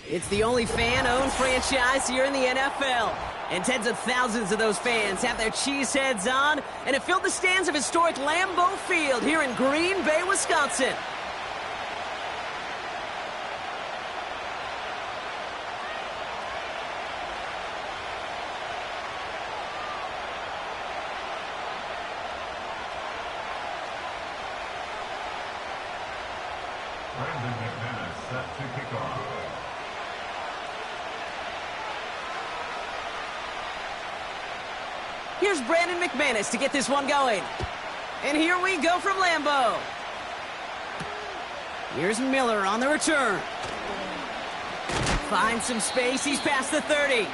It's the only fan-owned franchise here in the NFL. And tens of thousands of those fans have their cheeseheads on and have filled the stands of historic Lambeau Field here in Green Bay, Wisconsin. Brandon McManus set to kick off. Here's Brandon McManus to get this one going. And here we go from Lambeau. Here's Miller on the return. Finds some space. He's past the 30.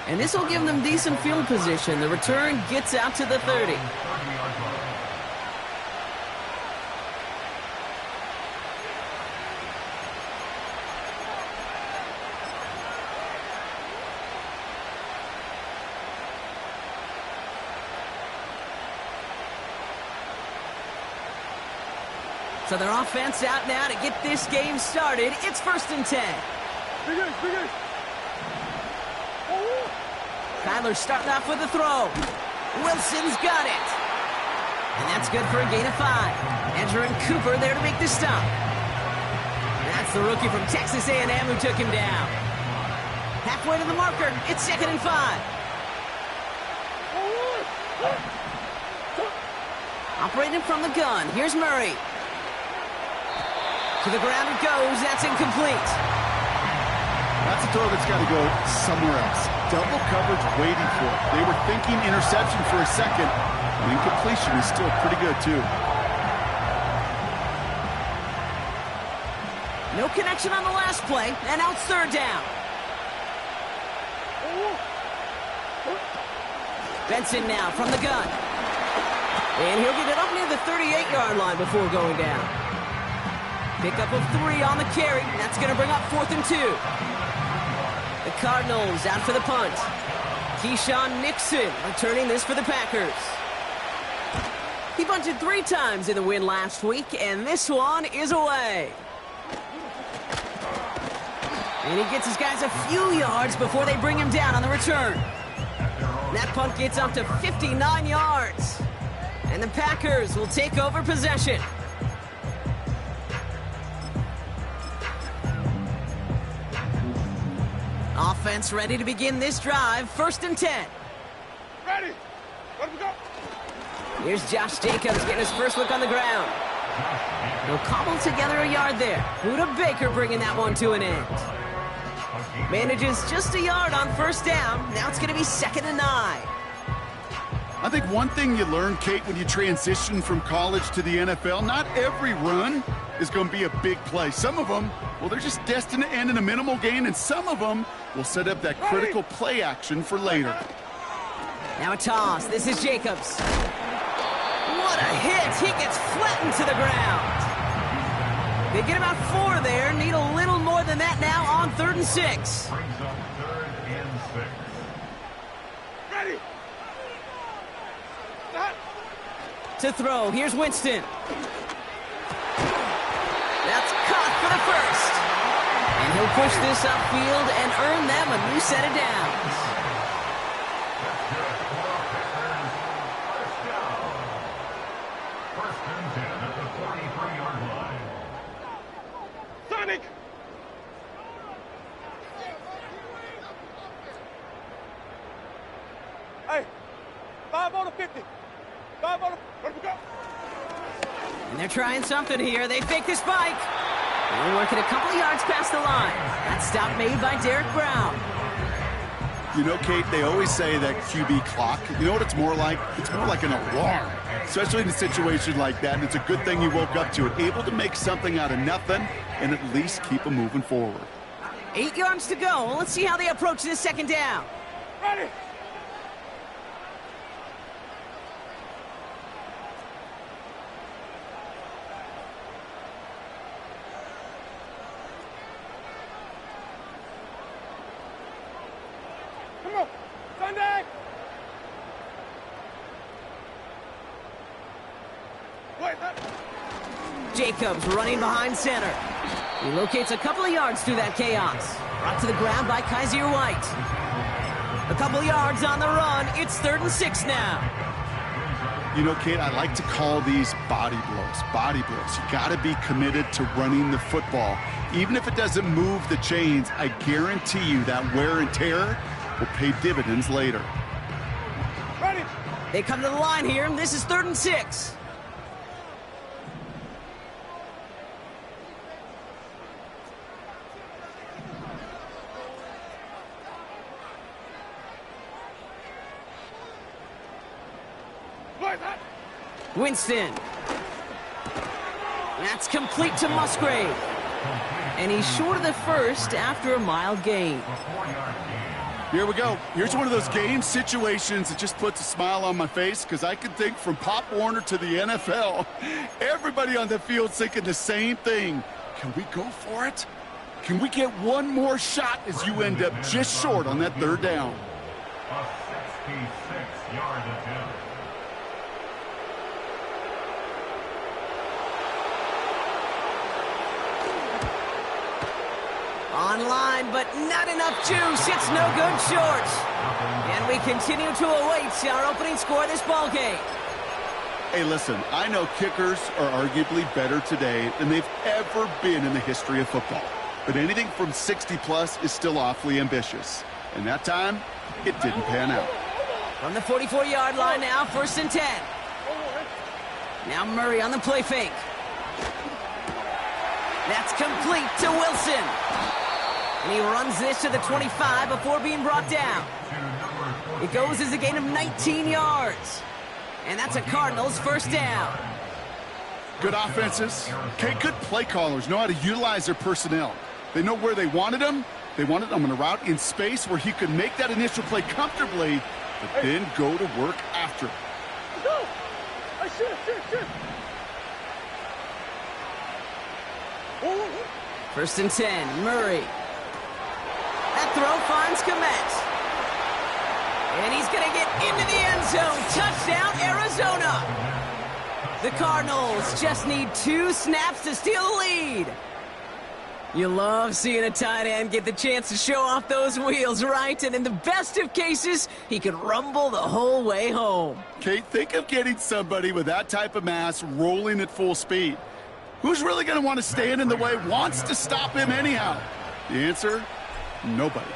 And this will give them decent field position. The return gets out to the 30. So their offense out now to get this game started. It's 1st and 10. Kyler's starting off with a throw. Wilson's got it. And that's good for a gain of 5. Andrew and Cooper there to make the stop. That's the rookie from Texas A&M who took him down. Halfway to the marker. It's 2nd and 5. Operating from the gun. Here's Murray. To the ground it goes. That's incomplete. That's a throw that's got to go somewhere else. Double coverage waiting for it. They were thinking interception for a second. The incompletion is still pretty good, too. No connection on the last play, and now it's 3rd down. Benson now from the gun. And he'll get it up near the 38-yard line before going down. Pickup of 3 on the carry. That's going to bring up 4th and 2. The Cardinals out for the punt. Keyshawn Nixon returning this for the Packers. He punted 3 times in the win last week, and this one is away. And he gets his guys a few yards before they bring him down on the return. That punt gets up to 59 yards. And the Packers will take over possession. Offense ready to begin this drive. 1st and 10. Ready. Let me go. Here's Josh Jacobs getting his first look on the ground. He'll cobble together a yard there. Budda Baker bringing that one to an end. Manages just a yard on 1st down. Now it's going to be 2nd and 9. I think one thing you learn, Kate, when you transition from college to the NFL, not every run is going to be a big play. Some of them, well, they're just destined to end in a minimal gain, and some of them will set up that critical play action for later. Now a toss. This is Jacobs. What a hit. He gets flattened to the ground. They get about 4 there. Need a little more than that now on 3rd and 6. Brings up 3rd and 6. Ready. To throw. Here's Winston. That's caught for the first. And he'll push this upfield and earn them a new set of downs. First and 10 at the 43-yard line. Sonic. Hey, 5 on the 50. 5 on the... Let me go. And they're trying something here. They fake the spike. Only working a couple of yards past the line. That stop made by Derek Brown. You know, Kate, they always say that QB clock, you know what it's more like? It's more like an alarm, especially in a situation like that. And it's a good thing you woke up to it, able to make something out of nothing and at least keep them moving forward. 8 yards to go. Let's see how they approach this 2nd down. Ready. Sunday. Wait, Jacobs running behind center. He locates a couple of yards through that chaos. Brought to the ground by Kaiser White. A couple yards on the run. It's 3rd and 6 now. You know, Kate, I like to call these body blows. Body blows. You got to be committed to running the football. Even if it doesn't move the chains, I guarantee you that wear and tear will pay dividends later. ready. They come to the line here, and this is 3rd and 6. Wait, that. Winston. That's complete to Musgrave. And he's short of the first after a mild gain. Here we go. Here's one of those game situations that just puts a smile on my face because I can think from Pop Warner to the NFL. Everybody on the field's thinking the same thing. Can we go for it? Can we get one more shot as you end up just short on that 3rd down? A 66-yard attempt. Online, but not enough juice. It's no good short. And we continue to await our opening score of this ball game. Hey, listen, I know kickers are arguably better today than they've ever been in the history of football. But anything from 60-plus is still awfully ambitious. And that time, it didn't pan out. From the 44-yard line now, 1st and 10. Now Murray on the play fake. That's complete to Wilson. And he runs this to the 25 before being brought down. It goes as a gain of 19 yards. And that's a Cardinals 1st down. Good offenses. Okay, good play callers know how to utilize their personnel. They know where they wanted them. They wanted them on a route in space where he could make that initial play comfortably, but then go to work after it. Go. Hey, shoot. 1st and 10, Murray. That throw finds Kmet. And he's going to get into the end zone. Touchdown, Arizona. The Cardinals just need 2 snaps to steal the lead. You love seeing a tight end get the chance to show off those wheels, right? And in the best of cases, he can rumble the whole way home. Kate, think of getting somebody with that type of mass rolling at full speed. Who's really going to want to stand in the way, wants to stop him anyhow? The answer, nobody.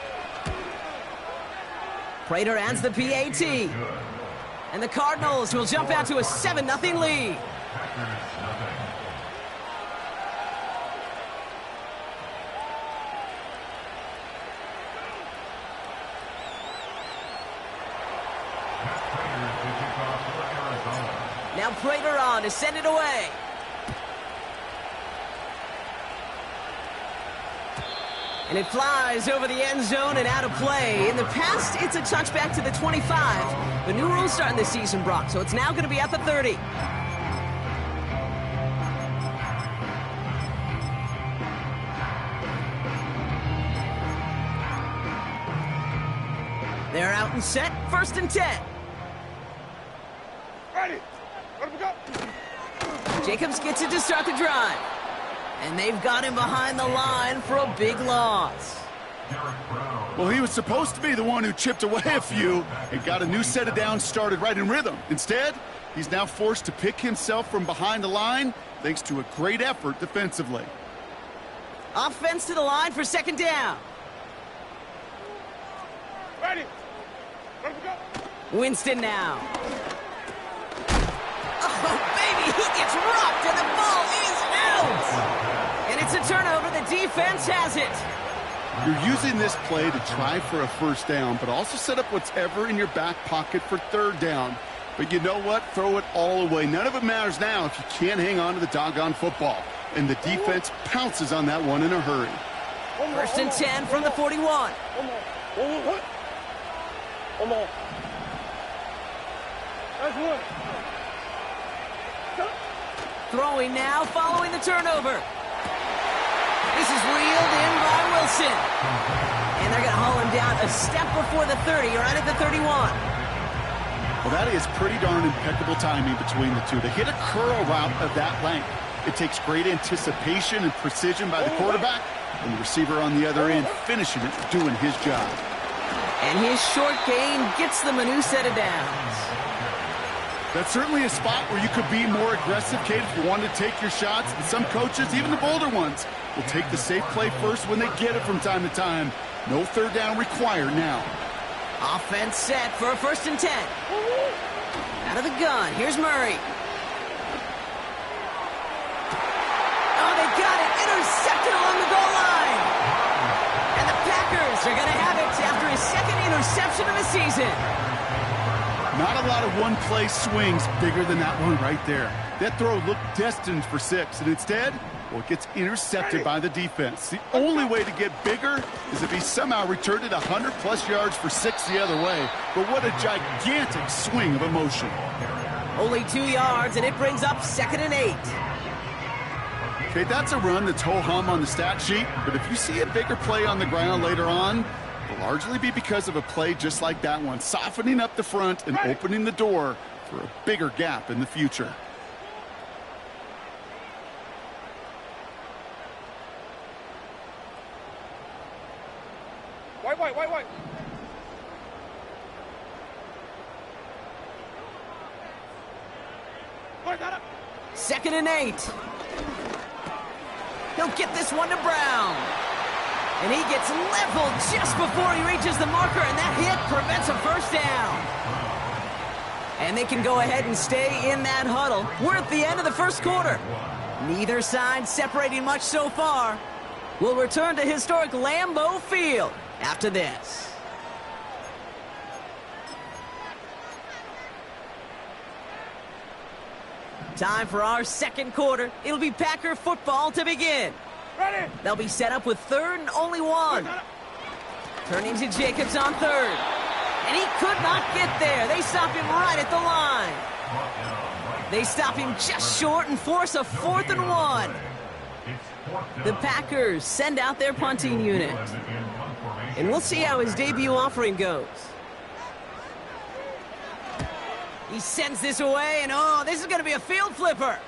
Prater adds the PAT. And the Cardinals will jump out to a 7-0 lead. Now Prater on to send it away. And it flies over the end zone and out of play. In the past, it's a touchback to the 25. The new rules starting this season, Brock, so it's now going to be at the 30. They're out and set, 1st and 10. Ready. Let him go. Jacobs gets it to start the drive. And they've got him behind the line for a big loss. Well, he was supposed to be the one who chipped away a few and got a new set of downs started right in rhythm. Instead, he's now forced to pick himself from behind the line thanks to a great effort defensively. Offense to the line for 2nd down. Ready. Let him go. Winston now. Oh, baby, he gets rocked and the ball is out. And it's a turnover. The defense has it. You're using this play to try for a 1st down, but also set up whatever in your back pocket for 3rd down. But you know what? Throw it all away. None of it matters now if you can't hang on to the doggone football. And the defense pounces on that one in a hurry. 1st and 10 from the 41. One more. That's one. Throwing now following the turnover. This is reeled in by Wilson. And they're going to haul him down a step before the 30, right at the 31. Well, that is pretty darn impeccable timing between the two. To hit a curl route of that length, it takes great anticipation and precision by the quarterback, and the receiver on the other end finishing it, doing his job. And his short gain gets them a new set of downs. That's certainly a spot where you could be more aggressive, Kate, if you want to take your shots. And some coaches, even the bolder ones, will take the safe play first when they get it from time to time. No third down required now. Offense set for a 1st and 10. Out of the gun, here's Murray. Oh, they got it. Intercepted along the goal line. And the Packers are going to have it after his 2nd interception of the season. Not a lot of one-play swings bigger than that one right there. That throw looked destined for 6, and instead, well, it gets intercepted by the defense. The only way to get bigger is if he somehow returned it 100-plus yards for 6 the other way. But what a gigantic swing of emotion. Only 2 yards, and it brings up 2nd and 8. Okay, that's a run that's ho-hum on the stat sheet, but if you see a bigger play on the ground later on, it'll largely be because of a play just like that one, softening up the front and opening the door for a bigger gap in the future. White. White, got it. 2nd and 8. He'll get this one to Brown. And he gets leveled just before he reaches the marker, and that hit prevents a 1st down. And they can go ahead and stay in that huddle. We're at the end of the 1st quarter. Neither side separating much so far. We'll return to historic Lambeau Field after this. Time for our 2nd quarter. It'll be Packer football to begin. Ready. They'll be set up with 3rd and only 1. Turning to Jacobs on 3rd. And he could not get there. They stop him right at the line. They stop him just short and force a 4th and 1. The Packers send out their punting unit. And we'll see how his debut offering goes. He sends this away, and oh, this is going to be a field flipper.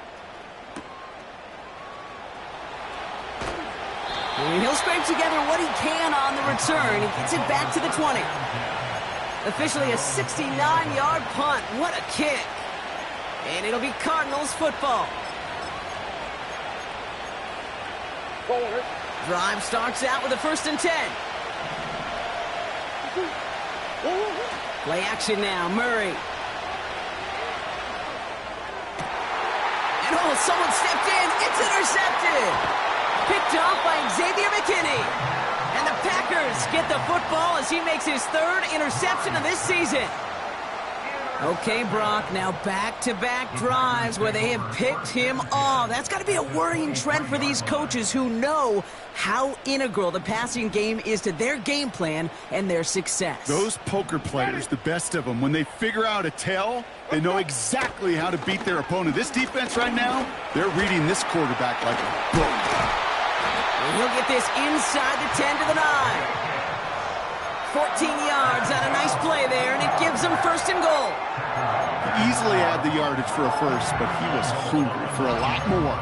And he'll scrape together what he can on the return. He gets it back to the 20. Officially a 69-yard punt. What a kick. And it'll be Cardinals football. Drive starts out with a 1st and 10. Play action now, Murray. And oh, someone stepped in. It's intercepted. Picked off by Xavier McKinney. And the Packers get the football as he makes his 3rd interception of this season. Okay, Brock, now back-to-back drives where they have picked him off. That's got to be a worrying trend for these coaches who know how integral the passing game is to their game plan and their success. Those poker players, the best of them, when they figure out a tell, they know exactly how to beat their opponent. This defense right now, they're reading this quarterback like a book. And he'll get this inside the 10 to the 9. 14 yards on a nice play there, and it gives them 1st and goal. Easily had the yardage for a 1st, but he was hungry for a lot more.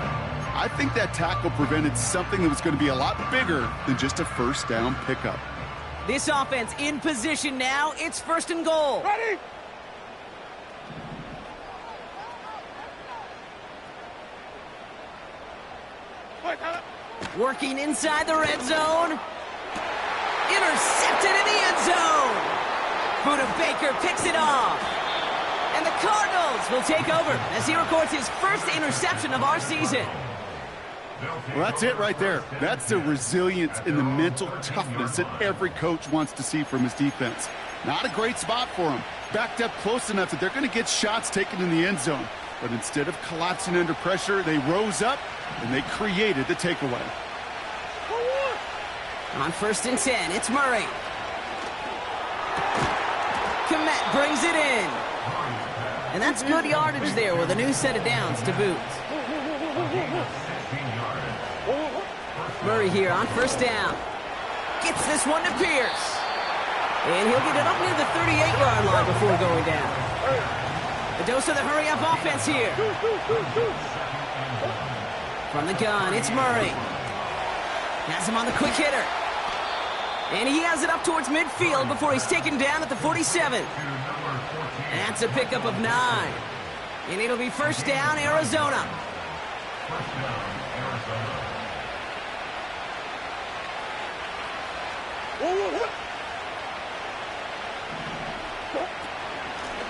I think that tackle prevented something that was going to be a lot bigger than just a 1st down pickup. This offense in position now. It's 1st and goal. Ready. Working inside the red zone. Intercepted in the end zone. Buda Baker picks it off. And the Cardinals will take over as he records his 1st interception of our season. Well, that's it right there. That's the resilience and the mental toughness that every coach wants to see from his defense. Not a great spot for him. Backed up close enough that they're going to get shots taken in the end zone. But instead of collapsing under pressure, they rose up and they created the takeaway. On 1st and 10, it's Murray. Komet brings it in. And that's good yardage there with a new set of downs to boot. Murray here on first down. Gets this one to Pierce. And he'll get it up near the 38-yard line before going down. A dose of the hurry-up offense here. From the gun, it's Murray. Has him on the quick hitter. And he has it up towards midfield before he's taken down at the 47. That's a pickup of 9. And it'll be first down, Arizona.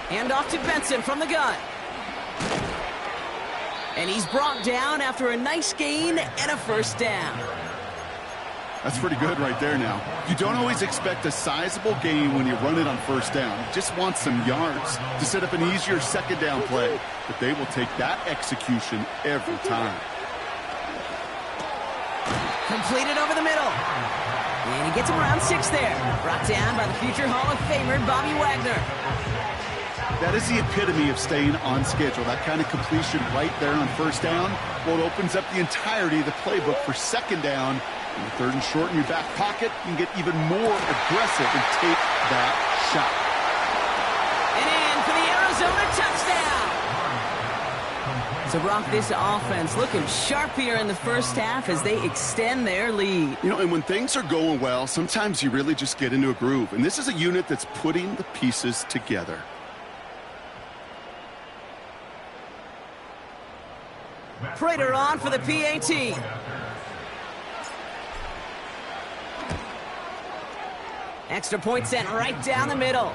Hand off to Benson from the gun. And he's brought down after a nice gain and a first down. That's pretty good right there now. You don't always expect a sizable gain when you run it on first down. You just want some yards to set up an easier second down play. But they will take that execution every time. Completed over the middle. And he gets him around 6 there. Brought down by the future Hall of Famer, Bobby Wagner. That is the epitome of staying on schedule. That kind of completion right there on first down. Well, it opens up the entirety of the playbook for second down. In the third and short in your back pocket, you can get even more aggressive and take that shot. And in for the Arizona touchdown. So, Brock, this offense looking sharp here in the first half as they extend their lead. You know, and when things are going well, sometimes you really just get into a groove. And this is a unit that's putting the pieces together. Prater on for the PAT. Extra point sent right down the middle.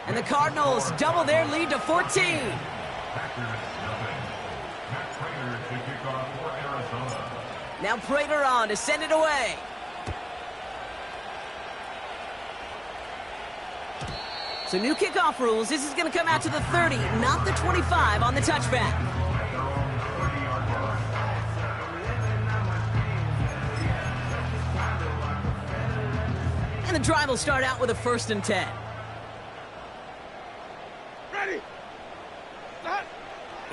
And the Cardinals double their lead to 14. Now Prater on to send it away. So new kickoff rules. This is going to come out to the 30, not the 25 on the touchback. And the drive will start out with a 1st and 10. Ready. Start.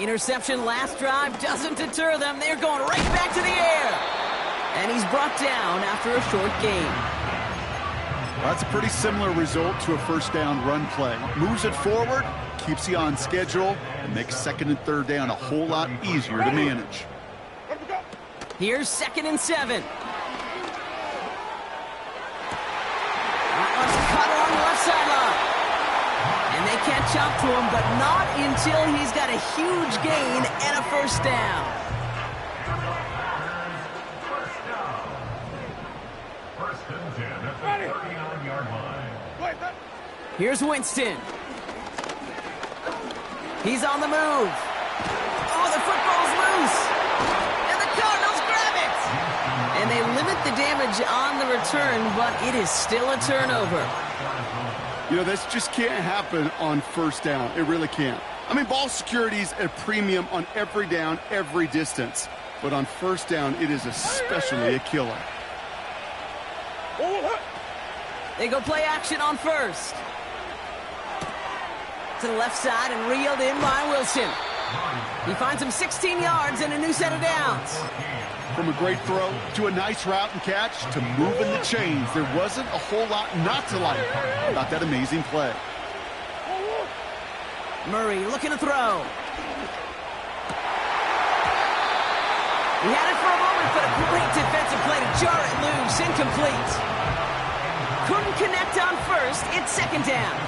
Interception last drive doesn't deter them. They're going right back to the air. And he's brought down after a short gain. Well, that's a pretty similar result to a first down run play. Moves it forward, keeps you on schedule, and makes second and third down a whole lot easier to manage. Here's 2nd and 7. Cut along the left sideline. And they catch up to him, but not until he's got a huge gain and a first down. First and 10 at the 39-yard line. Here's Winston. He's on the move. Oh, the football's loose. And the Cardinals grab it. And they limit the damage on the return, but it is still a turnover. You know, this just can't happen on first down. It really can't. I mean, ball security's a premium on every down, every distance. But on first down, it is especially a killer. They go play action on first. To the left side and reeled in by Wilson. He finds him 16 yards and a new set of downs. From a great throw to a nice route and catch to moving the chains, there wasn't a whole lot not to like about that amazing play. Murray looking to throw. He had it for a moment, but a great defensive play to jar it loose. Incomplete. Couldn't connect on first. It's second down.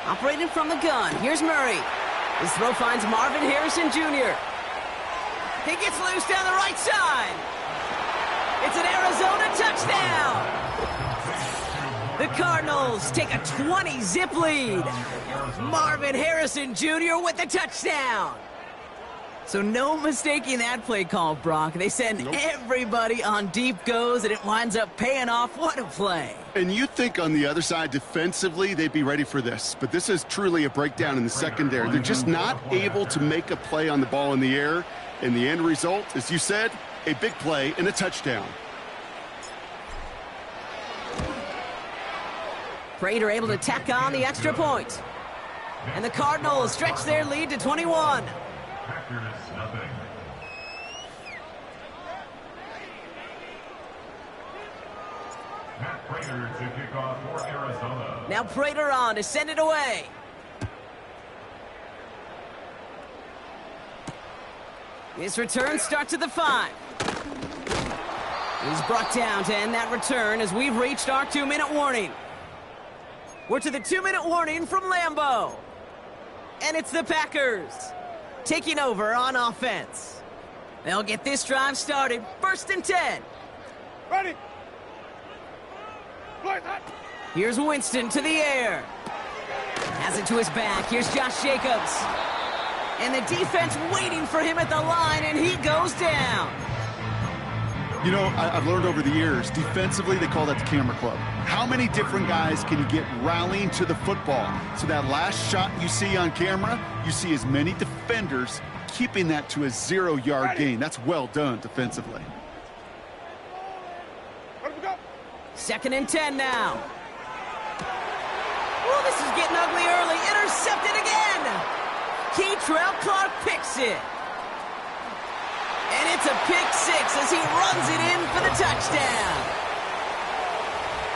Operating from the gun. Here's Murray. His throw finds Marvin Harrison Jr. He gets loose down the right side. It's an Arizona touchdown. The Cardinals take a 20-zip lead. Marvin Harrison Jr. with the touchdown. So no mistaking that play call, Brock. They send everybody on deep goes, and it winds up paying off. What a play. And you think on the other side, defensively, they'd be ready for this. But this is truly a breakdown in the secondary. They're just not able to make a play on the ball in the air. And the end result, as you said, a big play and a touchdown. Prater able to tack on the extra point. And the Cardinals stretch their lead to 21. Packers nothing. Matt Prater to kick off for Arizona. Now Prater on to send it away. This return starts at the 5. He's brought down to end that return as we've reached our 2-minute warning. We're to the 2-minute warning from Lambeau. And it's the Packers taking over on offense. They'll get this drive started. 1st and 10. Ready. Here's Winston to the air. Has it to his back. Here's Josh Jacobs. And the defense waiting for him at the line, and he goes down. You know, I've learned over the years, defensively, they call that the camera club. How many different guys can you get rallying to the football? So that last shot you see on camera, you see as many defenders keeping that to a 0-yard gain. That's well done defensively. 2nd and 10 now. Oh, this is getting ugly early. Intercepted again. Kei'Trell Clark picks it. And it's a pick 6 as he runs it in for the touchdown.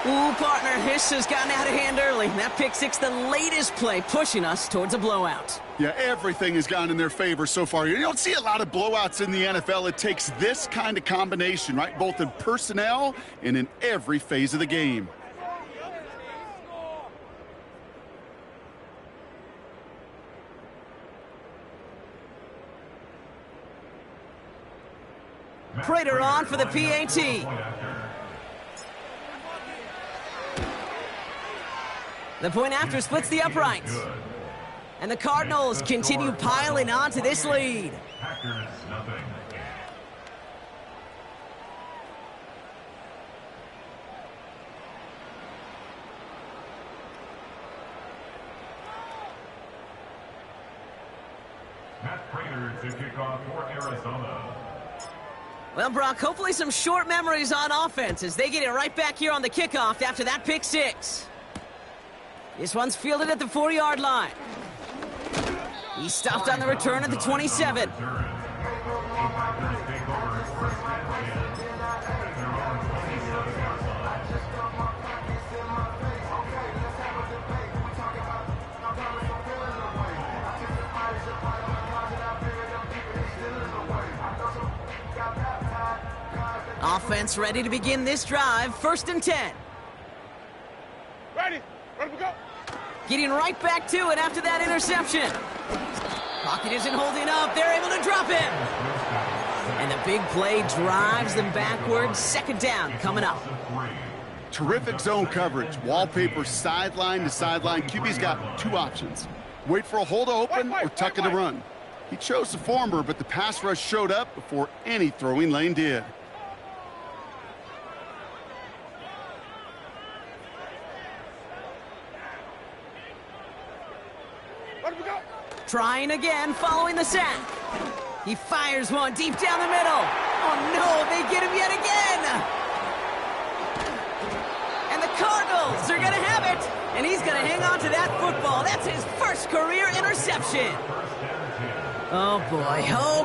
Ooh, partner, this has gotten out of hand early. That pick 6, the latest play, pushing us towards a blowout. Yeah, everything has gone in their favor so far. You don't see a lot of blowouts in the NFL. It takes this kind of combination, right? Both in personnel and in every phase of the game. Prater on for the PAT. The point after splits the uprights. And the Cardinals continue piling on to this lead. Packers nothing. Matt Prater to kick off for Arizona. Well, Brock, hopefully some short memories on offense as they get it right back here on the kickoff after that pick 6. This one's fielded at the 4-yard line. He stopped on the return at the 27. Offense ready to begin this drive. 1st and 10. Ready. Ready to go. Getting right back to it after that interception. Pocket isn't holding up. They're able to drop him. And the big play drives them backwards. 2nd down coming up. Terrific zone coverage. Wallpaper sideline to sideline. QB's got 2 options. Wait for a hole to open or tuck it to run. He chose the former, but the pass rush showed up before any throwing lane did. Trying again, following the sack. He fires one deep down the middle. Oh no, they get him yet again. And the Cardinals are gonna have it. And he's gonna hang on to that football. That's his 1st career interception. Oh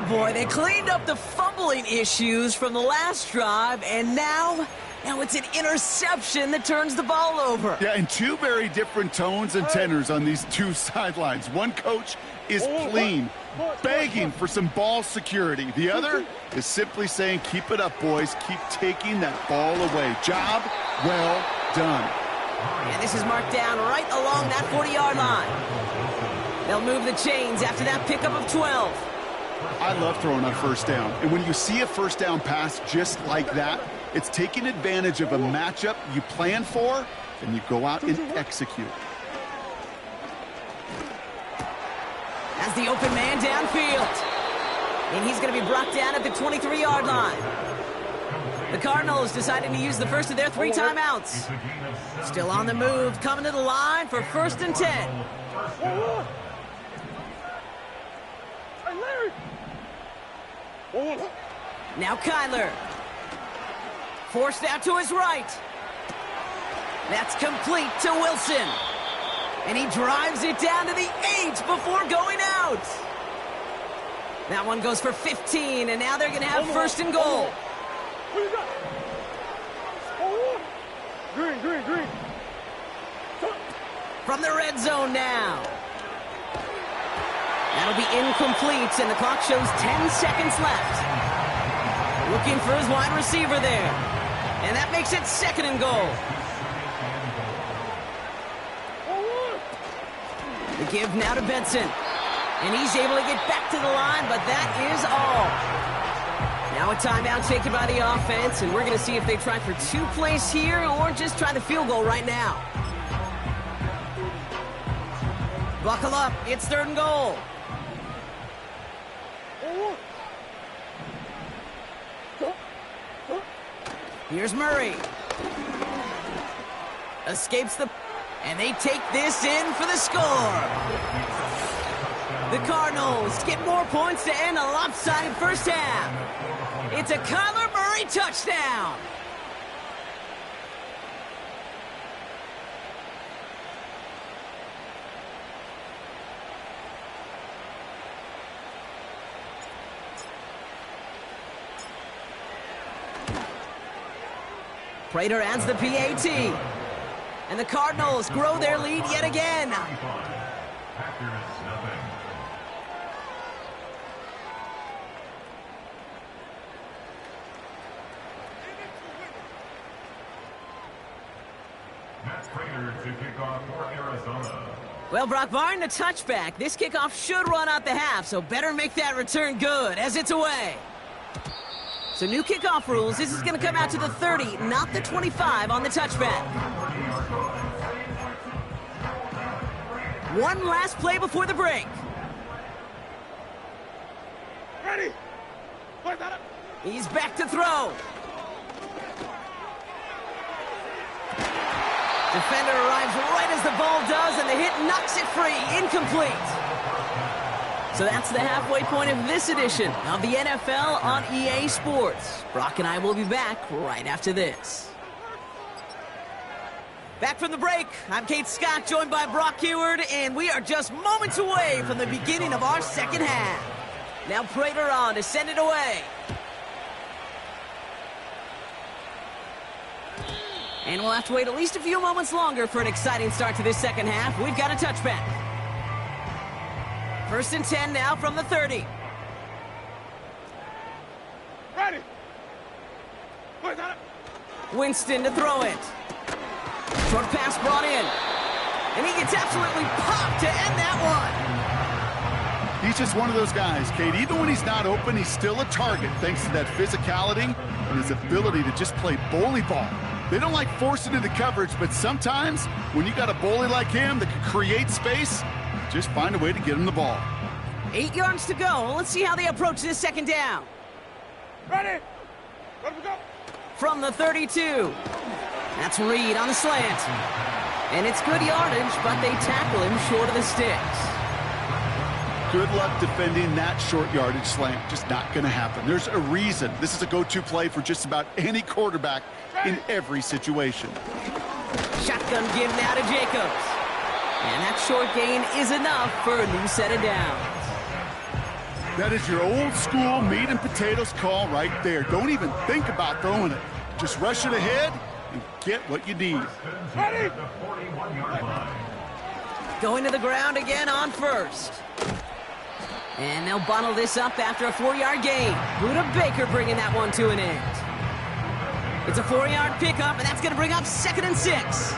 boy, they cleaned up the fumbling issues from the last drive, and now it's an interception that turns the ball over. Yeah, and 2 very different tones and tenors on these 2 sidelines. One coach is pleading, begging for some ball security. The other is simply saying, keep it up, boys. Keep taking that ball away. Job well done. And this is marked down right along that 40-yard line. They'll move the chains after that pickup of 12. I love throwing on 1st down. And when you see a 1st down pass just like that, it's taking advantage of a matchup you plan for, and you go out and execute. As the open man downfield. And he's going to be brought down at the 23-yard line. The Cardinals deciding to use the first of their 3 timeouts. Still on the move, coming to the line for 1st and 10. Now Kyler. Forced out to his right. That's complete to Wilson. And he drives it down to the 8 before going out. That one goes for 15, and now they're going to have first and goal. What you got? Green. From the red zone now. That'll be incomplete, and the clock shows 10 seconds left. Looking for his wide receiver there. And that makes it second and goal. The give now to Benson. And he's able to get back to the line, but that is all. Now a timeout taken by the offense, and we're going to see if they try for 2 plays here or just try the field goal right now. Buckle up. It's third and goal. Here's Murray. Escapes the... And they take this in for the score. The Cardinals get more points to end a lopsided first half. It's a Kyler Murray touchdown. Prater adds the PAT. And the Cardinals grow their lead yet again. Packers nothing. Matt Prater to kick off for Arizona. Well, Brock, barring the touchback, this kickoff should run out the half, so better make that return good as it's away. So new kickoff rules, this is going to come out to the 30, not the 25 on the touchback. One last play before the break. Ready? He's back to throw. Defender arrives right as the ball does, and the hit knocks it free. Incomplete. So that's the halfway point of this edition of the NFL on EA Sports. Brock and I will be back right after this. Back from the break, I'm Kate Scott, joined by Brock Huard, and we are just moments away from the beginning of our second half. Now Prater on to send it away. And we'll have to wait at least a few moments longer for an exciting start to this second half. We've got a touchback. First and 10 now from the 30. Ready? Winston to throw it. Short pass brought in. And he gets absolutely popped to end that one. He's just one of those guys, Kate. Even when he's not open, he's still a target thanks to that physicality and his ability to just play bully ball. They don't like forcing into coverage, but sometimes when you got a bully like him that can create space, just find a way to get him the ball. 8 yards to go. Let's see how they approach this second down. Ready? Let me go. From the 32. That's Reed on the slant. And it's good yardage, but they tackle him short of the sticks. Good luck defending that short yardage slant. Just not going to happen. There's a reason. This is a go-to play for just about any quarterback in every situation. Shotgun give now to Jacobs. And that short gain is enough for a new set of downs. That is your old school meat and potatoes call right there. Don't even think about throwing it. Just rush it ahead and get what you need. Ready? The 41-yard line. Going to the ground again on first. And they'll bundle this up after a 4-yard gain. Buda Baker bringing that one to an end. It's a 4-yard pickup, and that's going to bring up 2nd and 6.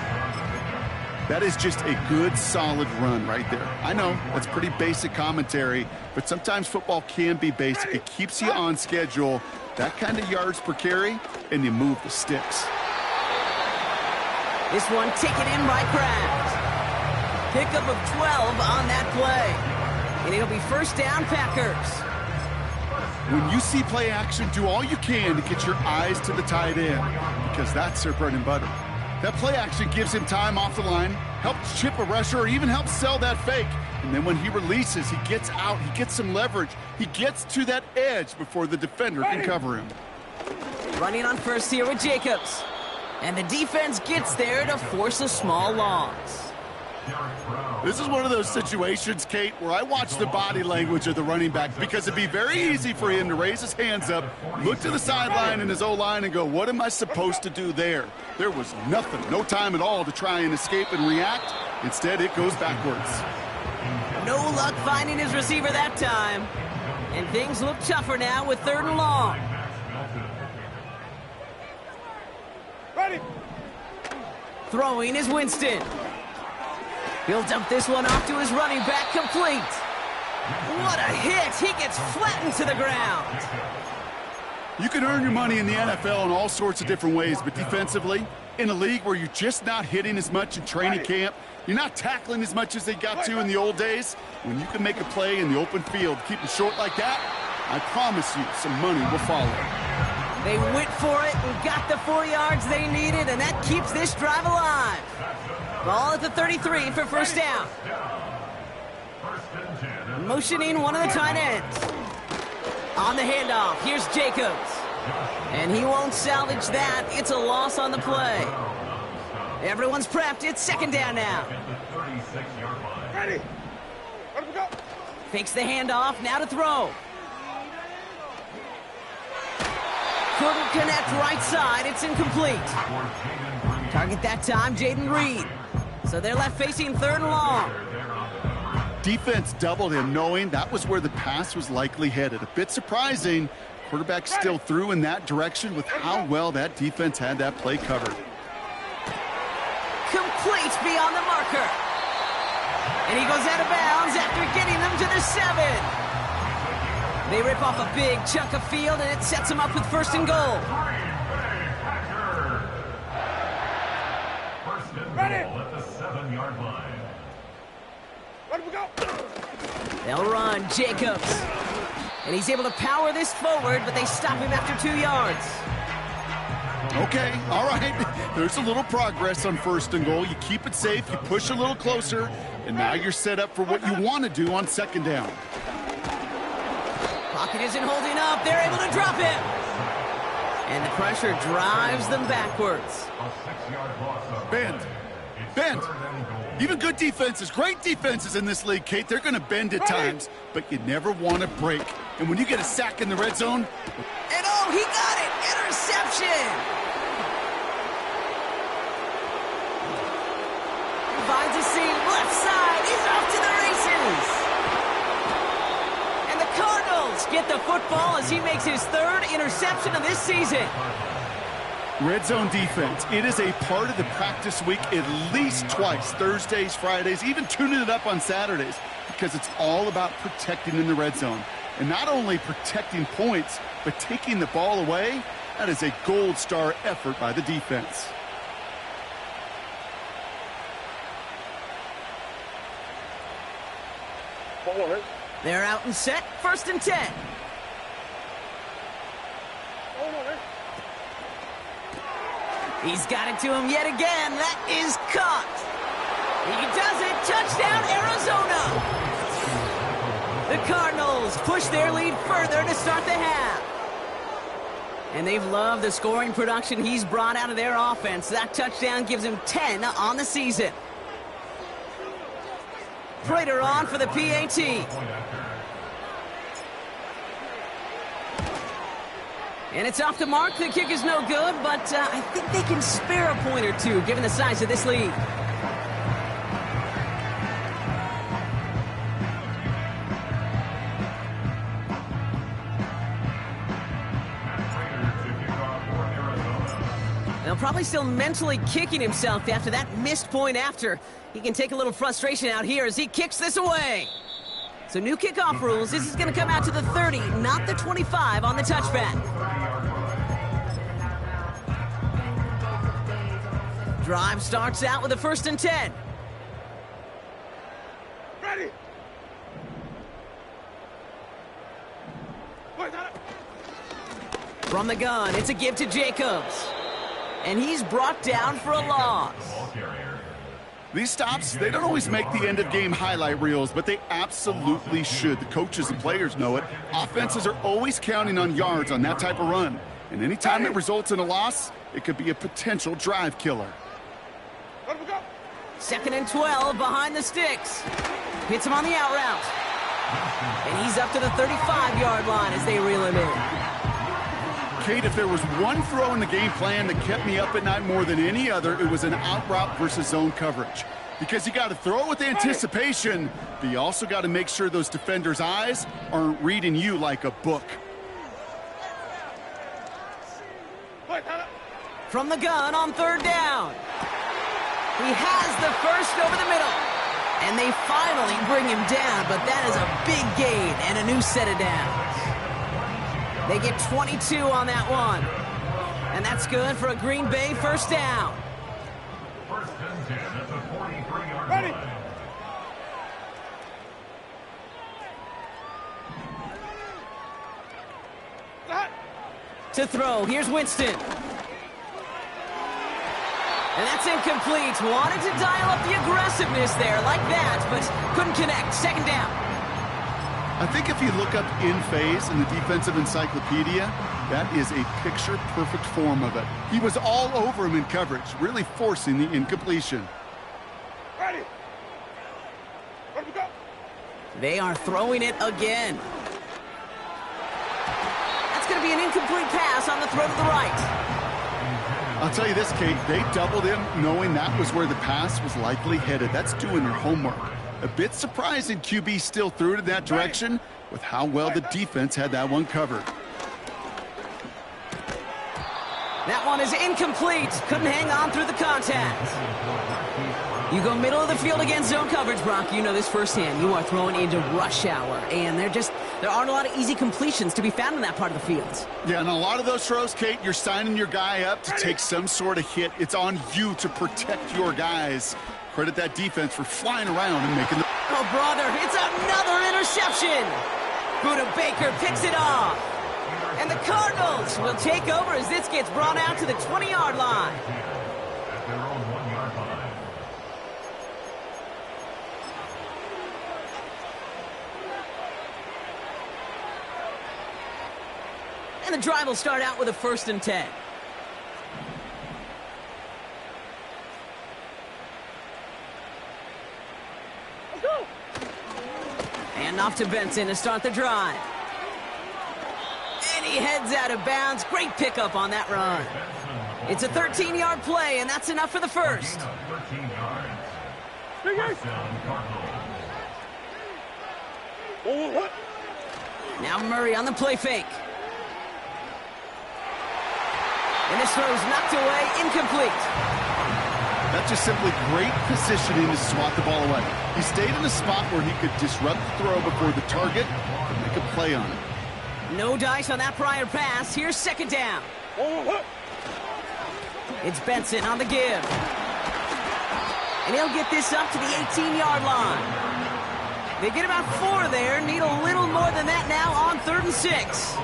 That is just a good, solid run right there. I know, that's pretty basic commentary, but sometimes football can be basic. It keeps you on schedule, that kind of yards per carry, and you move the sticks. This one taken in by Kraft. Pickup of 12 on that play. And it'll be first down, Packers. When you see play action, do all you can to get your eyes to the tight end, because that's their bread and butter. That play action gives him time off the line, helps chip a rusher, or even helps sell that fake. And then when he releases, he gets out, he gets some leverage. He gets to that edge before the defender can cover him. Running on first here with Jacobs. And the defense gets there to force a small loss. This is one of those situations, Kate, where I watch the body language of the running back because it'd be very easy for him to raise his hands up, look to the sideline in his O-line and go, what am I supposed to do there? There was nothing, no time at all to try and escape and react. Instead, it goes backwards. No luck finding his receiver that time. And things look tougher now with 3rd and long. Ready. Throwing is Winston. He'll dump this one off to his running back, complete. What a hit! He gets flattened to the ground. You can earn your money in the NFL in all sorts of different ways, but defensively, in a league where you're just not hitting as much in training camp, you're not tackling as much as they got to in the old days, when you can make a play in the open field, keep it short like that, I promise you some money will follow. They went for it and got the 4 yards they needed, and that keeps this drive alive. Ball at the 33 for first down. Motioning one of the tight ends. On the handoff, here's Jacobs. And he won't salvage that. It's a loss on the play. Everyone's prepped. It's 2nd down now. Ready. Let him go. Fakes the handoff, now to throw. Couldn't connect right side. It's incomplete. Target that time, Jaden Reed. So they're left facing 3rd and long. Defense doubled him, knowing that was where the pass was likely headed. A bit surprising. Quarterback still threw in that direction with how well that defense had that play covered. Complete beyond the marker. And he goes out of bounds after getting them to the 7. They rip off a big chunk of field, and it sets them up with 1st and goal. Ready. At the 7-yard line. Let him go. They'll run Jacobs. And he's able to power this forward, but they stop him after 2 yards. Okay, all right. There's a little progress on 1st and goal. You keep it safe, you push a little closer, and now you're set up for what you want to do on 2nd down. Pocket isn't holding up. They're able to drop him. And the pressure drives them backwards. Bend. Bend. Even good defenses, great defenses in this league, Kate, they're going to bend at times, but you never want to break. And when you get a sack in the red zone... And oh, he got it! Interception! Finds a seam, left side, he's off to the races! And the Cardinals get the football as he makes his 3rd interception of this season. Red zone defense, it is a part of the practice week at least twice, Thursdays, Fridays, even tuning it up on Saturdays, because it's all about protecting in the red zone. And not only protecting points, but taking the ball away, that is a gold star effort by the defense. They're out and set, 1st and 10. He's got it to him yet again. That is caught. He does it. Touchdown, Arizona. The Cardinals push their lead further to start the half. And they've loved the scoring production he's brought out of their offense. That touchdown gives him 10 on the season. Prater on for the PAT. And it's off the mark. The kick is no good, but I think they can spare a point or two, given the size of this lead. They'll probably still mentally kicking himself after that missed point after. He can take a little frustration out here as he kicks this away. So new kickoff rules. This is going to come out to the 30, not the 25 on the touchback. Drive starts out with a 1st and 10. Ready. From the gun, it's a give to Jacobs. And he's brought down for a loss. These stops, they don't always make the end-of-game highlight reels, but they absolutely should. The coaches and players know it. Offenses are always counting on yards on that type of run. And anytime it results in a loss, it could be a potential drive killer. Let him go. 2nd and 12 behind the sticks. Hits him on the out route. And he's up to the 35-yard line as they reel him in. Kate, if there was one throw in the game plan that kept me up at night more than any other, it was an out route versus zone coverage. Because you got to throw with anticipation, but you also got to make sure those defenders' eyes aren't reading you like a book. From the gun on 3rd down. He has the first over the middle. And they finally bring him down, but that is a big gain and a new set of downs. They get 22 on that one. And that's good for a Green Bay 1st down. 1st and 10 at the 43-yard Ready. line. To throw, here's Winston. And that's incomplete. Wanted to dial up the aggressiveness there like that, but couldn't connect. 2nd down. I think if you look up in phase in the defensive encyclopedia, that is a picture-perfect form of it. He was all over him in coverage, really forcing the incompletion. Ready. Let him go. They are throwing it again. That's going to be an incomplete pass on the throw to the right. I'll tell you this, Kate, they doubled him knowing that was where the pass was likely headed. That's doing their homework. A bit surprising QB still threw it in that direction with how well the defense had that one covered. That one is incomplete. Couldn't hang on through the contact. You go middle of the field against zone coverage, Brock. You know this firsthand. You are throwing into rush hour, and there aren't a lot of easy completions to be found in that part of the field. Yeah, and a lot of those throws, Kate, you're signing your guy up to take some sort of hit. It's on you to protect your guys. Credit that defense for flying around and making the... Oh, brother, it's another interception. Buda Baker picks it off. And the Cardinals will take over as this gets brought out to the 20-yard line. At their own 1-yard line. And the drive will start out with a 1st and 10. And off to Benson to start the drive. And he heads out of bounds. Great pickup on that run. It's a 13-yard play, and that's enough for the first. 13 yards. First down, Cardinals. Now Murray on the play fake. And this throw's knocked away, incomplete. That's just simply great positioning to swat the ball away. He stayed in a spot where he could disrupt the throw before the target and make a play on it. No dice on that prior pass. Here's 2nd down. It's Benson on the give. And he'll get this up to the 18-yard line. They get about 4 there. Need a little more than that now on 3rd and 6.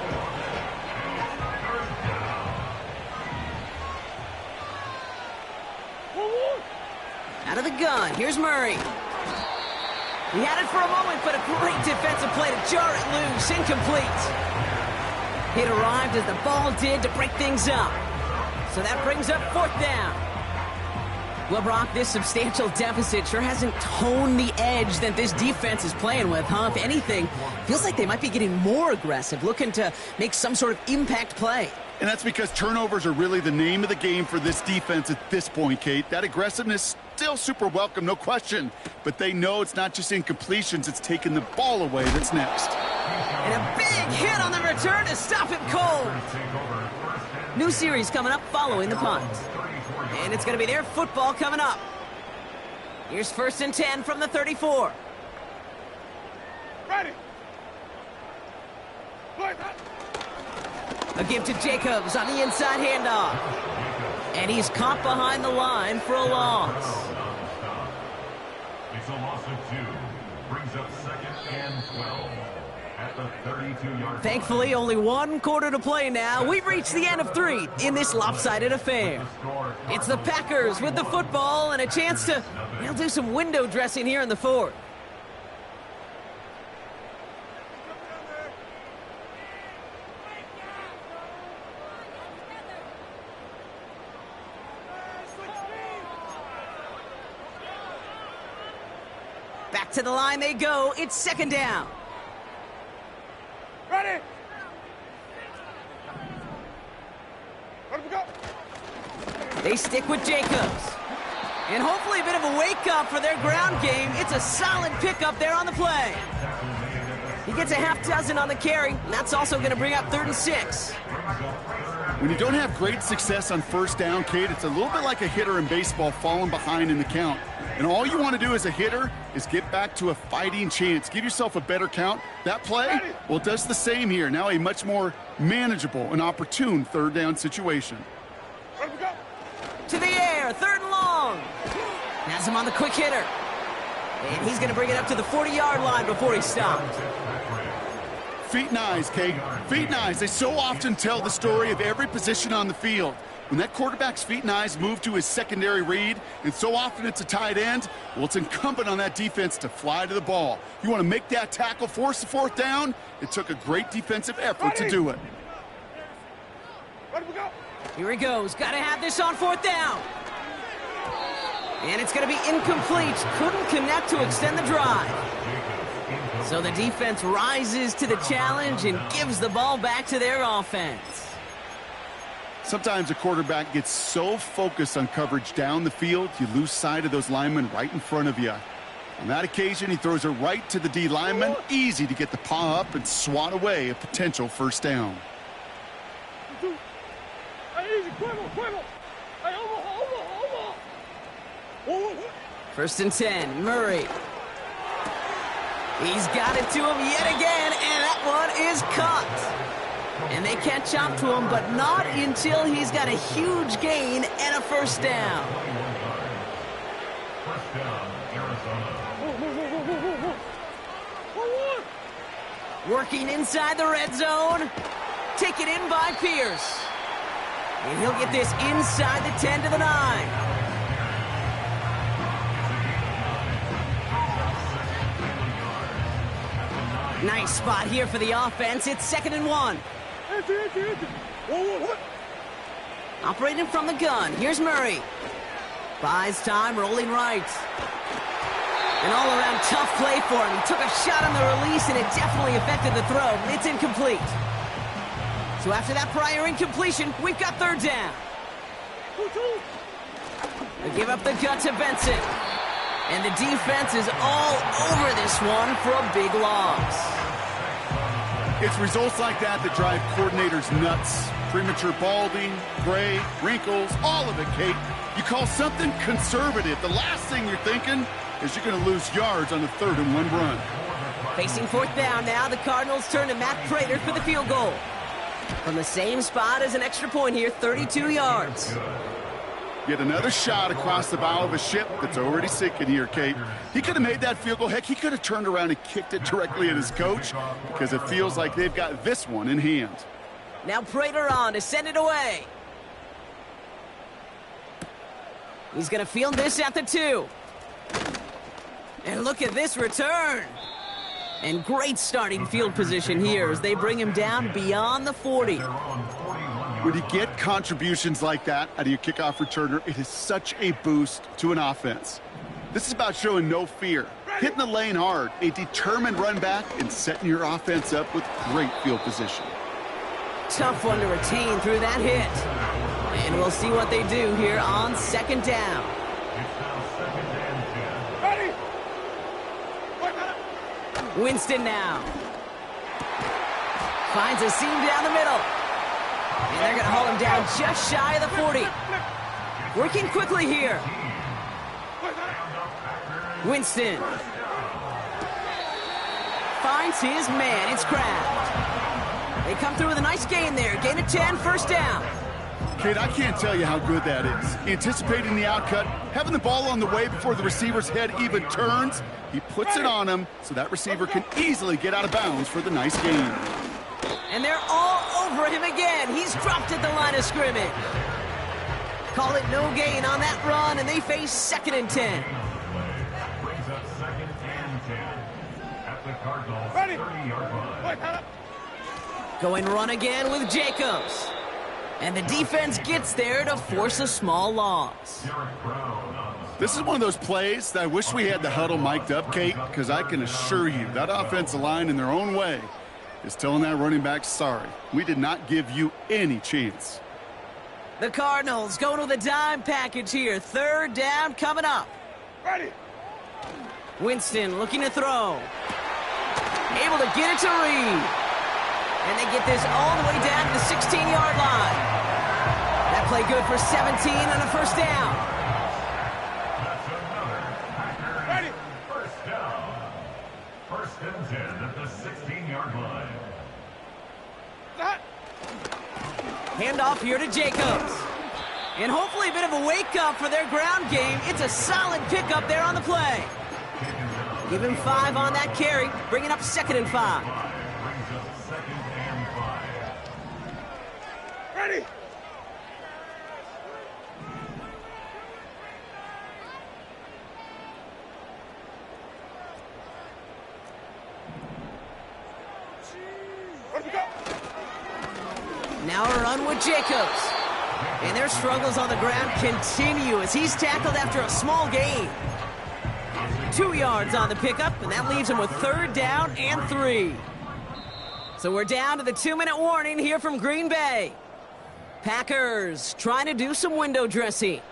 Out of the gun, here's Murray. He had it for a moment, but a great defensive play to jar it loose, incomplete. It arrived as the ball did to break things up. So that brings up 4th down. Well, Brock, this substantial deficit sure hasn't toned the edge that this defense is playing with, huh? If anything, feels like they might be getting more aggressive, looking to make some sort of impact play. And that's because turnovers are really the name of the game for this defense at this point, Kate. That aggressiveness still super welcome, no question. But they know it's not just incompletions, it's taking the ball away that's next. And a big hit on the return to stop him cold. New series coming up following the punt. And it's going to be their football coming up. Here's 1st and 10 from the 34. Ready. A give to Jacobs on the inside handoff. And he's caught behind the line for a loss. It's a loss of 2. Brings up 2nd and 12 at the 32-yard. Thankfully, only 1 quarter to play now. We've reached the end of 3 in this lopsided affair. It's the Packers with the football and a chance to, they'll do some window dressing here in the 4th. Back to the line they go. It's second down. Ready? Let him go. They stick with Jacobs. And hopefully a bit of a wake-up for their ground game. It's a solid pickup there on the play. He gets a half dozen on the carry, and that's also going to bring up 3rd and 6. When you don't have great success on first down, Kate, it's a little bit like a hitter in baseball falling behind in the count. And all you want to do as a hitter is get back to a fighting chance. Give yourself a better count. That play, well, it does the same here. Now a much more manageable and opportune 3rd down situation. Let him go. To the air, 3rd and long. Has him on the quick hitter. And he's going to bring it up to the 40-yard line before he stopped. Feet and eyes, Kate. Feet and eyes. They so often tell the story of every position on the field. When that quarterback's feet and eyes move to his secondary read, and so often it's a tight end, well, it's incumbent on that defense to fly to the ball. You want to make that tackle, force the 4th down? It took a great defensive effort to do it. Let him go. Here he goes. Got to have this on 4th down. And it's going to be incomplete. Couldn't connect to extend the drive. So the defense rises to the challenge and gives the ball back to their offense. Sometimes a quarterback gets so focused on coverage down the field, you lose sight of those linemen right in front of you. On that occasion, he throws it right to the D lineman. Easy to get the paw up and swat away a potential 1st down. First and 10, Murray. He's got it to him yet again, and that one is caught. And they catch up to him, but not until he's got a huge gain and a 1st down. First down, Arizona. Working inside the red zone. Taken in by Pierce. And he'll get this inside the 10 to the 9. Nice spot here for the offense. It's 2nd and 1. Operating from the gun. Here's Murray. Buys time, rolling right. An all-around tough play for him. He took a shot on the release, and it definitely affected the throw. It's incomplete. So after that prior incompletion, we've got 3rd down. They give up the gut to Benson. And the defense is all over this one for a big loss. It's results like that that drive coordinators nuts. Premature balding, gray, wrinkles, all of it, Kate. You call something conservative. The last thing you're thinking is you're going to lose yards on a 3rd and 1 run. Facing 4th down now, the Cardinals turn to Matt Prater for the field goal. From the same spot as an extra point here, 32 yards. Yet another shot across the bow of a ship that's already sinking here, Kate. He could have made that field goal. Heck, he could have turned around and kicked it directly at his coach because it feels like they've got this one in hand. Now Prater on to send it away. He's going to field this at the 2. And look at this return. And great starting field position here as they bring him down beyond the 40. When you get contributions like that out of your kickoff returner, it is such a boost to an offense. This is about showing no fear, hitting the lane hard, a determined run back, and setting your offense up with great field position. Tough one to retain through that hit. And we'll see what they do here on 2nd down. Winston now. Finds a seam down the middle. And they're going to haul him down just shy of the 40. Working quickly here. Winston. Finds his man. It's Kraft. They come through with a nice gain there. Gain of 10, 1st down. Kate, I can't tell you how good that is. Anticipating the outcut, having the ball on the way before the receiver's head even turns, he puts it on him so that receiver can easily get out of bounds for the nice gain. And they're all over him again. He's dropped at the line of scrimmage. Call it no gain on that run, and they face 2nd and 10. Brings up 2nd and 10 at the Cardinals' 30-yard line. Going run again with Jacobs. And the defense gets there to force a small loss. Derek Brown on the This is one of those plays that I wish we had the huddle mic'd up, Kate, because I can assure you that offensive line in their own way is telling that running back, sorry, we did not give you any chance. The Cardinals going with a dime package here. Third down coming up. Ready. Winston looking to throw. Able to get it to Reed. And they get this all the way down to the 16-yard line. That play good for 17 on a first down. Ready. First down. First and 10 at the 16-yard line. That. Handoff here to Jacobs. And hopefully a bit of a wake-up for their ground game. It's a solid pickup there on the play. Give him 5 on that carry, bringing up 2nd and 5. Brings up 2nd and 5. Ready. Where'd we go? Now a run with Jacobs. And their struggles on the ground continue as he's tackled after a small gain. 2 yards on the pickup, and that leaves him with 3rd down and 3. So we're down to the 2-minute warning here from Green Bay. Packers trying to do some window dressing.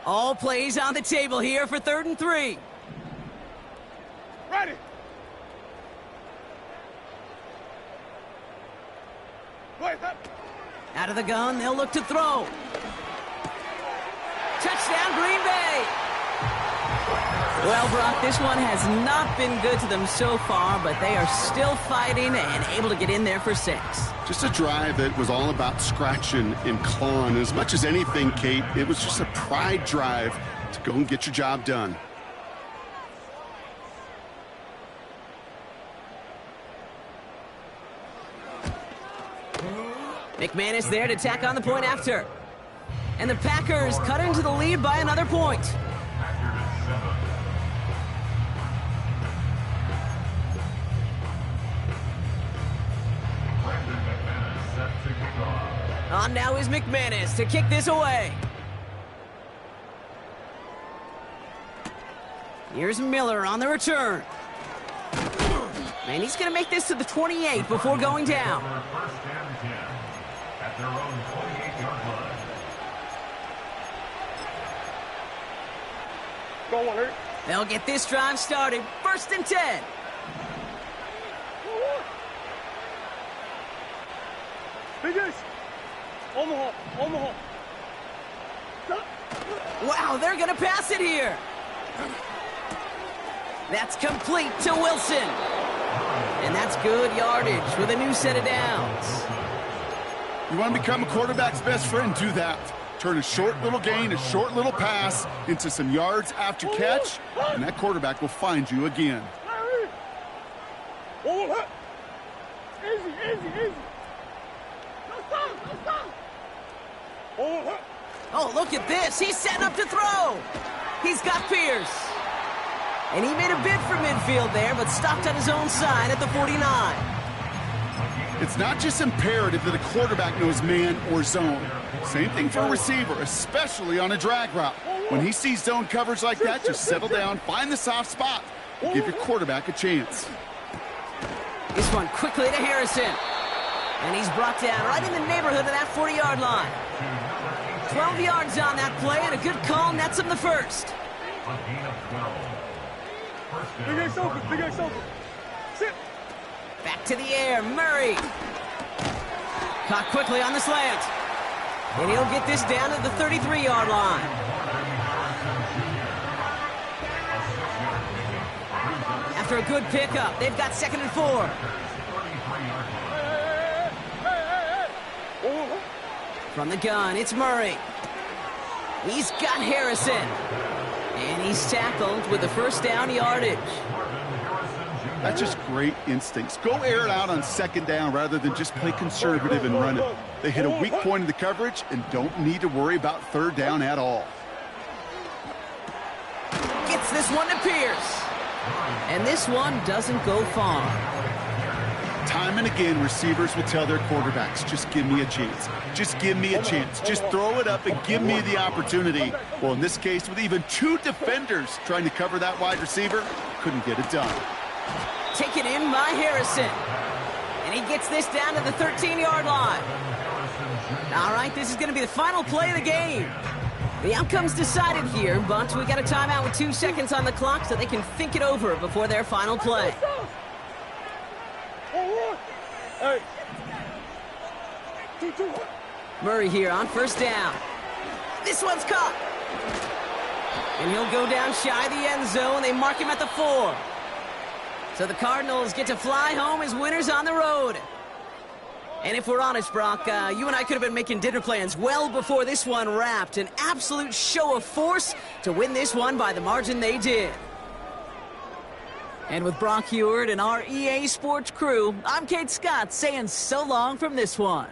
All plays on the table here for 3rd and 3. Ready. Wait up. Out of the gun, they'll look to throw. Touchdown, Green Bay! Well, Brock, this one has not been good to them so far, but they are still fighting and able to get in there for 6. Just a drive that was all about scratching and clawing. As much as anything, Kate, it was just a pride drive to go and get your job done. McManus there to tack on the point after. And the Packers cut into the lead by another point. On now is McManus to kick this away. Here's Miller on the return. And he's going to make this to the 28 before going down. First and 10 at their own 28-yard line. Go on, hurry. They'll get this drive started. 1st and 10. Big Ace. Omaha. Omaha. Wow, they're going to pass it here. That's complete to Wilson. And that's good yardage with a new set of downs. You want to become a quarterback's best friend? Do that. Turn a short little gain, a short little pass into some yards after catch, and that quarterback will find you again. Oh, easy, easy, easy. No stop, no stop. Oh, look at this. He's setting up to throw. He's got Pierce. And he made a bid for midfield there, but stopped on his own side at the 49. It's not just imperative that a quarterback knows man or zone. Same thing for a receiver, especially on a drag route. When he sees zone coverage like that, just settle down, find the soft spot, and give your quarterback a chance. This one quickly to Harrison. And he's brought down right in the neighborhood of that 40-yard line. 12 yards on that play, and a good call nets him the first. A gain of 12. Big Ace open, Big Ace open. Sit. Back to the air, Murray. Caught quickly on the slant. And he'll get this down to the 33-yard line. After a good pickup, they've got 2nd and 4. From the gun, it's Murray. He's got Harrison. And he's tackled with the first down yardage. That's just great instincts. Go air it out on 2nd down rather than just play conservative and run it. They hit a weak point in the coverage and don't need to worry about 3rd down at all. Gets this one to Pierce. And this one doesn't go far. Time and again, receivers will tell their quarterbacks, just give me a chance. Just give me a chance. Just throw it up and give me the opportunity. Well, in this case, with even 2 defenders trying to cover that wide receiver, couldn't get it done. Taken in by Harrison. And he gets this down to the 13-yard line. All right, this is going to be the final play of the game. The outcome's decided here, but we got a timeout with 2 seconds on the clock so they can think it over before their final play. Hey. 2-2. Murray here on first down. This one's caught. And he'll go down shy of the end zone. They mark him at the 4. So the Cardinals get to fly home as winners on the road. And if we're honest, Brock, you and I could have been making dinner plans well before this one wrapped. An absolute show of force to win this one by the margin they did. And with Brock Huard and our EA Sports crew, I'm Kate Scott saying so long from this one.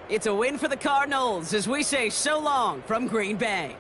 It's a win for the Cardinals as we say so long from Green Bay.